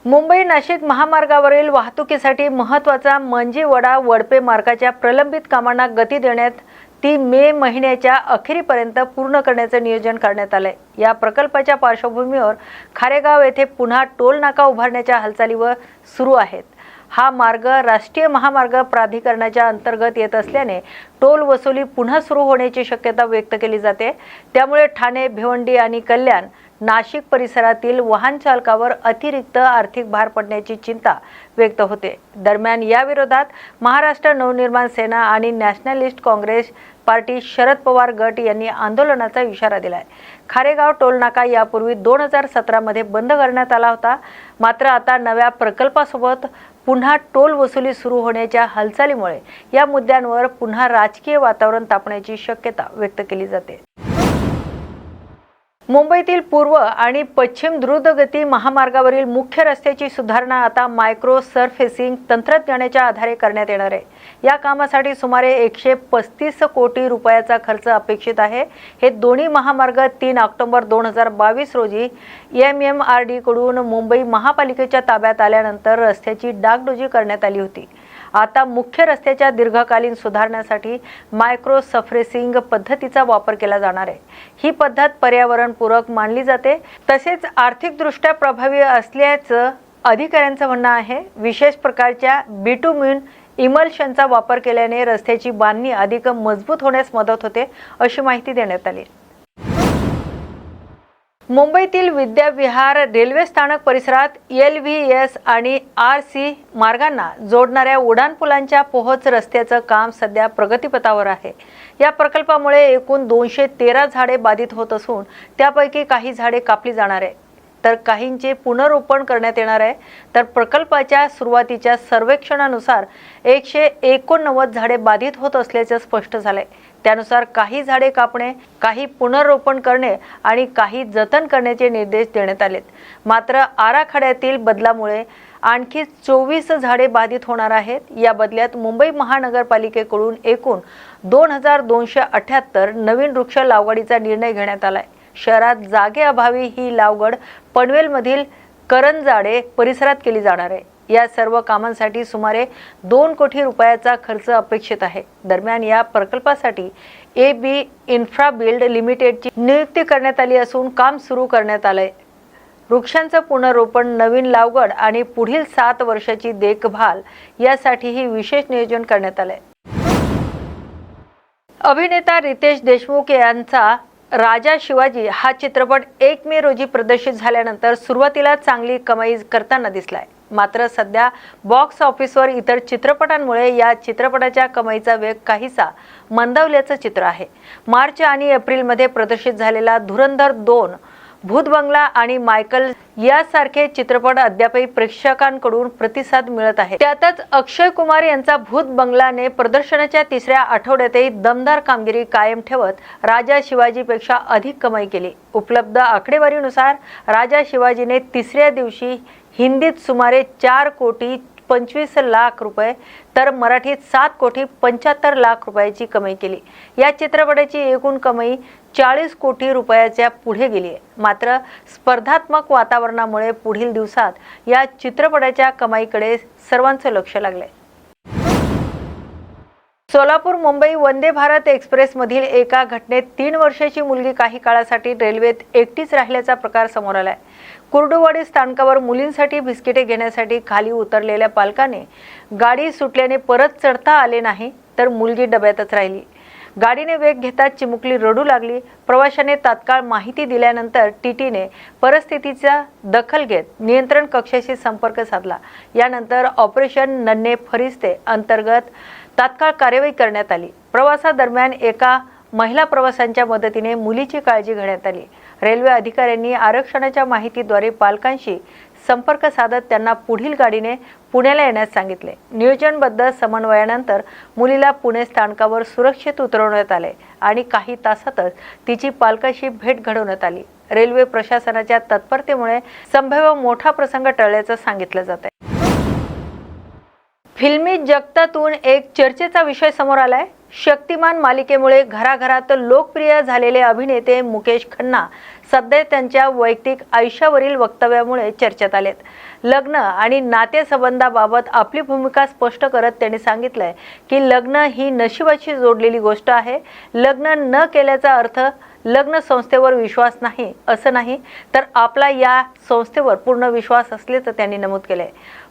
मुंबई नाशिक महामार्गावरील वाहतुकीसाठी महत्त्वाचा मंजीवडा वडपे मार्गाच्या प्रलंबित कामांना गती देण्यात ती मे महिन्याच्या अखेरीपर्यंत पूर्ण करण्याचे नियोजन करण्यात आले। या प्रकल्पाच्या पार्श्वभूमीवर खारेगाव येथे पुन्हा टोल नाका उभारण्याच्या हालचाली सुरू आहेत। हा मार्ग राष्ट्रीय महामार्ग प्राधिकरणाच्या अंतर्गत येत असल्याने टोल वसुली पुन्हा सुरू होण्याची शक्यता व्यक्त केली जाते। त्यामुळे ठाणे, भिवंडी आणि कल्याण, नाशिक परिसरातील वाहन चालकावर अतिरिक्त आर्थिक भार पडण्याची चिंता व्यक्त होते। दरम्यान या विरोधात महाराष्ट्र नवनिर्माण सेना आणि नॅशनलिस्ट काँग्रेस पार्टी शरद पवार गट यांनी आंदोलनाचा इशारा दिलाय। खारेगाव टोल नाका यापूर्वी 2017 मध्ये बंद करण्यात आला होता, मात्र आता नव्या प्रकल्पासोबत पुन्हा टोल वसुली सुरू होण्याच्या हालचालीमुळे या मुद्द्यांवर पुन्हा राजकीय वातावरण तापण्याची शक्यता व्यक्त केली जाते। मुंबईतील पूर्व आणि पश्चिम द्रुतगती महामार्गावरील मुख्य रस्त्याची सुधारणा आता मायक्रो सरफेसिंग तंत्रज्ञानाच्या आधारे करण्यात येणार आहे। या कामासाठी सुमारे 135 कोटी रुपयाचा खर्च अपेक्षित आहे। हे दोन्ही महामार्ग 3 ऑक्टोबर 2022 रोजी MMRD कडून मुंबई महापालिकेच्या ताब्यात आल्यानंतर रस्त्याची डागडुजी करण्यात आली होती। आता मुख्य रस्त्याच्या दीर्घकालीन सुधारण्यासाठी मायक्रो सरफेसिंग पद्धतीचा वापर केला जाणार आहे। ही पद्धत पर्यावरणपूरक मानली जाते, तसेच आर्थिकदृष्ट्या प्रभावी असल्याचं अधिकाऱ्यांचं म्हणणं आहे। विशेष प्रकारच्या बिटुमिन इमल्शनचा वापर केल्याने रस्त्याची बांधणी अधिक मजबूत होण्यास मदत होते, अशी माहिती देण्यात आली। मुंबईतील विद्याविहार रेल्वे स्थानक परिसरात LVS आणि RC मार्गांना जोडणाऱ्या उड्डाणपुलांच्या पोहोच रस्त्याचं काम सध्या प्रगतीपथावर आहे। या प्रकल्पामुळे एकूण 213 झाडे बाधित होत असून त्यापैकी काही झाडे कापली जाणार आहे, तर काहींचे पुनर्रोपण करण्यात येणार आहे। तर प्रकल्पाच्या सुरुवातीच्या सर्वेक्षणानुसार 189 झाडे बाधित होत असल्याचे स्पष्ट झाले। त्यानुसार काही झाडे कापणे, काही पुनर्रोपण करणे आणि काही जतन करण्याचे निर्देश देण्यात आलेत। मात्र आराखड्यातील बदलामुळे आणखी 24 झाडे बाधित होणार आहेत। या बदल्यात मुंबई महानगरपालिकेकडून एकूण 2278 नवीन वृक्ष लागवडीचा निर्णय घेण्यात आलाय। शहरात जागेअभावी ही लागवड पनवेलमधील करंजाडे परिसरात केली जाणार आहे। या सर्व कामांसाठी सुमारे 2 कोटी रुपयाचा खर्च अपेक्षित आहे। दरम्यान या प्रकल्पासाठी AB इन्फ्राबिल्ड लिमिटेडची नियुक्ती करण्यात आली असून काम सुरू करण्यात आलंय। वृक्षांचं पुनर्रोपण, नवीन लागवड आणि पुढील 7 वर्षाची देखभाल यासाठीही विशेष नियोजन करण्यात आलंय। अभिनेता रितेश देशमुख यांचा राजा शिवाजी हा चित्रपट 1 मे रोजी प्रदर्शित झाल्यानंतर सुरुवातीला चांगली कमाई करताना दिसलाय। मात्र सध्या बॉक्स ऑफिसवर इतर चित्रपटांमुळे या चित्रपटाच्या कमाईचा वेग काहीसा मंदावल्याचं चित्र आहे। मार्च आणि एप्रिलमध्ये प्रदर्शित झालेला धुरंधर 2, भूत बंगला आणि मायकल यासारखे चित्रपट अद्यापही प्रेक्षकांकडून प्रतिसाद मिळत आहे। त्यातच अक्षय कुमार यांचा भूत बंगलाने प्रदर्शनाच्या 3ऱ्या आठवड्यातही दमदार कामगिरी कायम ठेवत राजा शिवाजीपेक्षा अधिक कमाई केली। उपलब्ध आकडेवारीनुसार राजा शिवाजीने 3ऱ्या दिवशी हिंदीत सुमारे 4 कोटी 25 लाख रुपये तर मराठीत 7 कोटी 75 लाख रुपयाची कमाई केली। या चित्रपटाची एकूण कमाई 40 कोटी रुपयाच्या पुढे गेली आहे। मात्र स्पर्धात्मक वातावरणामुळे पुढील दिवसात या चित्रपटाच्या कमाईकडे सर्वांचं लक्ष लागलंय। सोलापूर मुंबई वंदे भारत एक्सप्रेस मधील एका घटनेत 3 वर्षाची मुलगी काही काळासाठी रेल्वेत एकटीच राहिल्याचा प्रकार समोर आलाय। कुर्डुवाडी स्थानकावर मुलींसाठी बिस्किटे घेण्यासाठी खाली उतरलेल्या पालकाने गाडी सुटल्याने परत चढता आले नाही, तर मुलगी डब्यातच राहिली। गाडीने वेग घेता चिमुकली रडू लागली। प्रवाशाने तात्काळ माहिती दिल्यानंतर TTने परिस्थितीचा दखल घेत नियंत्रण कक्षाशी संपर्क साधला। यानंतर ऑपरेशन नन्हे फरिश्ते अंतर्गत तात्काळ कार्यवाही करण्यात आली। प्रवासादरम्यान एका महिला प्रवाशांच्या मदतीने मुलीची काळजी घेण्यात आली। रेल्वे अधिकाऱ्यांनी आरक्षणाच्या माहितीद्वारे पालकांशी संपर्क साधत त्यांना पुढील गाडीने पुण्याला येण्यास सांगितले। नियोजनबद्ध समन्वयानंतर मुलीला पुणे स्थानकावर सुरक्षित उतरवण्यात आले आणि काही तासातच तिची पालकाशी भेट घडवण्यात आली। रेल्वे प्रशासनाच्या तत्परतेमुळे संभाव्य मोठा प्रसंग टळल्याचं सांगितलं जात आहे। फिल्मी जगतातून एक चर्चेचा विषय समोर आलाय। शक्तिमान मालिकेमुळे घराघरात लोकप्रिय झालेले अभिनेते मुकेश खन्ना सध्या त्यांच्या वैयक्तिक आयुष्यावरील वक्तव्यामुळे चर्चेत आलेत। लग्न आणि नातेसंबंधाबाबत आपली भूमिका स्पष्ट करत त्यांनी सांगितलंय की लग्न ही नशिबाशी जोडलेली गोष्ट आहे। लग्न न केल्याचा अर्थ लग्न संस्थेवर विश्वास नाही असं नाही, तर आपला या संस्थेवर पूर्ण विश्वास असल्याचं त्यांनी नमूद केलंय।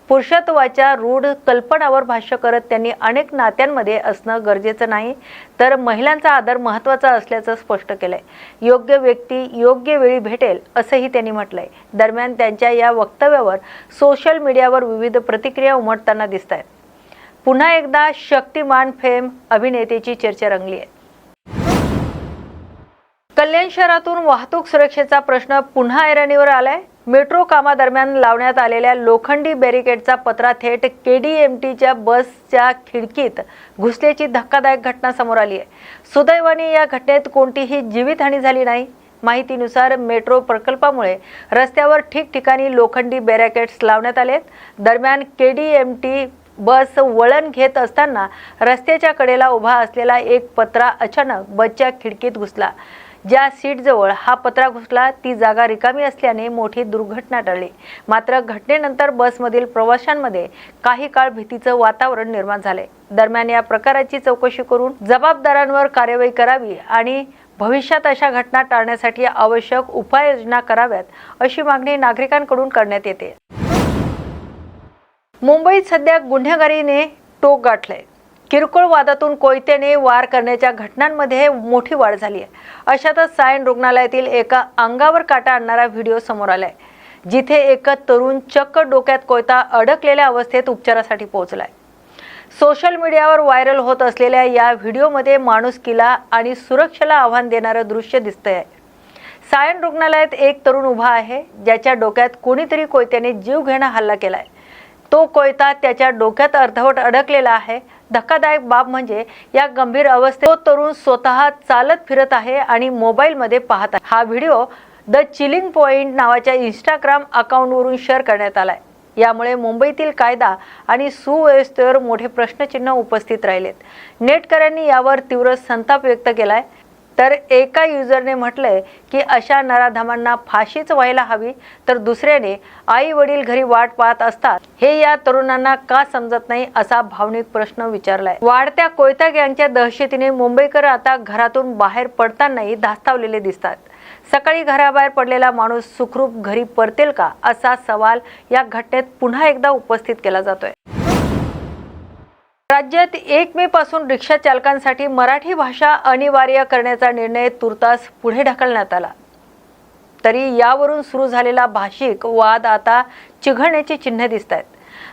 पुरुषत्वाच्या रूढ कल्पनावर भाष्य करत त्यांनी अनेक नात्यांमध्ये असणं गरजेचं नाही, तर महिलांचा आदर महत्त्वाचा असल्याचं स्पष्ट केलंय। योग्य व्यक्ती योग्य वेळी भेटेल असंही त्यांनी म्हटलंय। दरम्यान त्यांच्या या वक्तव्यावर सोशल मीडियावर विविध प्रतिक्रिया उमटताना दिसतायत। पुन्हा एकदा शक्तिमान फेम अभिनेतेची चर्चा रंगली आहे। कल्याण शहरातून वाहतूक सुरक्षेचा प्रश्न पुन्हा ऐरणीवर आलाय। मेट्रो कामादरम्यान लावण्यात आलेल्या लोखंडी बॅरिकेडचा पत्रा थेट KDMTच्या बसच्या खिडकीत घुसल्याची धक्कादायक घटना समोर आली आहे। सुदैवाने या घटनेत कोणतीही जीवितहानी झाली नाही। माहितीनुसार मेट्रो प्रकल्पामुळे रस्त्यावर ठिकठिकाणी लोखंडी बॅरिकेड्स लावण्यात आलेत। दरम्यान KDMT बस वळण घेत असताना रस्त्याच्या कडेला उभा असलेला एक पत्रा अचानक बसच्या खिडकीत घुसला। ज्या सीटजवळ हा पत्रा घुसला ती जागा रिकामी असल्याने मोठी दुर्घटना टळली। मात्र घटनेनंतर बसमधील प्रवाशांमध्ये काही काळ भीतीचं वातावरण निर्माण झाले। दरम्यान या प्रकाराची चौकशी करून जबाबदारांवर कार्यवाही करावी आणि भविष्यात अशा घटना टाळण्यासाठी आवश्यक उपाययोजना कराव्यात अशी मागणी नागरिकांकडून करण्यात येते। मुंबईत सध्या गुन्हेगारीने टोक गाठलंय। किरकोळ वादातून कोयत्याने वार करण्याच्या घटनांमध्ये मोठी वाढ झाली आहे। अशातच सायन रुग्णालयातील एका अंगावर काटा आणणारा व्हिडिओ समोर आलाय, जिथे एक तरुण चक्क डोक्यात कोयता अडकलेल्या अवस्थेत उपचारासाठी पोहोचलाय। सोशल मीडियावर व्हायरल होत असलेल्या या व्हिडिओमध्ये माणुसकीला आणि सुरक्षेला आव्हान देणारं दृश्य दिसतंय। सायन रुग्णालयात एक तरुण उभा आहे, ज्याच्या डोक्यात कोणीतरी कोयत्याने जीवघेणा हल्ला केलाय। तो कोयता त्याच्या डोक्यात अर्धवट अडकलेला आहे। धक्कादायक बाब म्हणजे या गंभीर अवस्थेत तो तरुण स्वतः चालत फिरत आहे आणि मोबाईलमध्ये पाहत आहे। हा व्हिडिओ द चिलिंग पॉइंट नावाच्या इंस्टाग्राम अकाउंटवरून शेअर करण्यात आलाय। यामुळे मुंबईतील कायदा आणि सुव्यवस्थेवर मोठे प्रश्नचिन्ह उपस्थित राहिलेत। नेटकऱ्यांनी यावर तीव्र संताप व्यक्त केलाय, तर एका युजरने म्हटलंय की अशा नराधमांना फाशीच व्हायला हवी, तर दुसऱ्याने आई वडील घरी वाट पाहत असतात हे या तरुणांना का समजत नाही असा भावनिक प्रश्न विचारलाय। वाढत्या कोयता गँगच्या दहशतीने मुंबईकर आता घरातून बाहेर पडतानाही धास्तावलेले दिसतात। सकाळी घराबाहेर पडलेला माणूस सुखरूप घरी परतेल का असा सवाल या घटनेत पुन्हा एकदा उपस्थित केला जातोय। राज्यात 1 मे पासून रिक्षा चालकांसाठी मराठी भाषा अनिवार्य करण्याचा निर्णय तुर्तास पुढे ढकलण्यात आला, तरी यावरून सुरू झालेला भाषिक वाद आता चिघळण्याची चिन्हे दिसतात।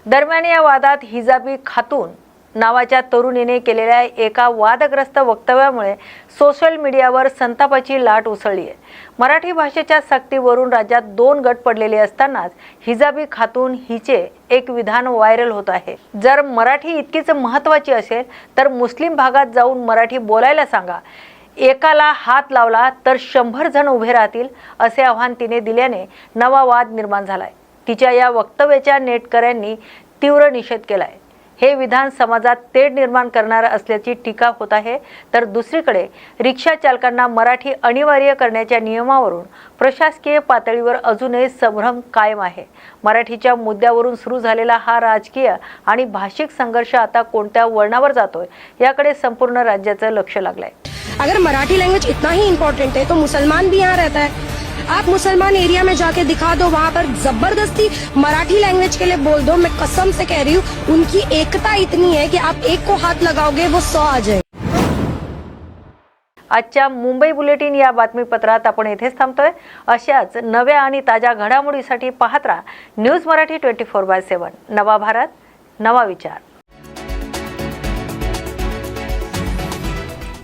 दरम्यान या वादात हिजाबी खातून नावाच्या तरुणीने केलेल्या एका वादग्रस्त वक्तव्यामुळे सोशल मीडियावर संतापाची लाट उसळली आहे। मराठी भाषेच्या सक्तीवरून राज्यात 2 गट पडलेले असतानाच हिजाबी खातून हिचे एक विधान व्हायरल होत आहे। जर मराठी इतकीच महत्त्वाची असेल तर मुस्लिम भागात जाऊन मराठी बोलायला सांगा। एकाला हात लावला तर 100 जण उभे राहतील असे आव्हान तिने दिल्याने नवा वाद निर्माण झालाय। तिच्या या वक्तव्याच्या नेटकऱ्यांनी तीव्र निषेध केलाय। हे विधान समाजात तेढ निर्माण करणार असल्याची टीका होत आहे, तर दुसरीकडे रिक्षा चालकांना मराठी अनिवार्य करण्याच्या नियमावरून प्रशासकीय पातळीवर अजूनही संभ्रम कायम आहे। मराठीच्या मुद्द्यावरून सुरू झालेला हा राजकीय आणि भाषिक संघर्ष आता कोणत्या वळणावर जातोय याकडे संपूर्ण राज्याचं लक्ष लागलंय। अगर मराठी लैंग्वेज इतना ही इम्पोर्टेंट है तो मुसलमान भी यहाँ रहता है। आप मुसलमान एरिया में जाके दिखा दो, वहाँ पर जबरदस्ती मराठी लैंग्वेज के लिए बोल दो। मैं कसम से कह रही हूँ, उनकी एकता इतनी है कि आप एक को हाथ लगाओगे वो 100 आ जाए। आजच्या मुंबई बुलेटिन या बातमीपत्रात आपण येथेच थांबतोय। अशाच नव्या आणि ताज्या घडामोडीसाठी पाहत राहा न्यूज मराठी 24/7। नवा भारत, नवा विचार।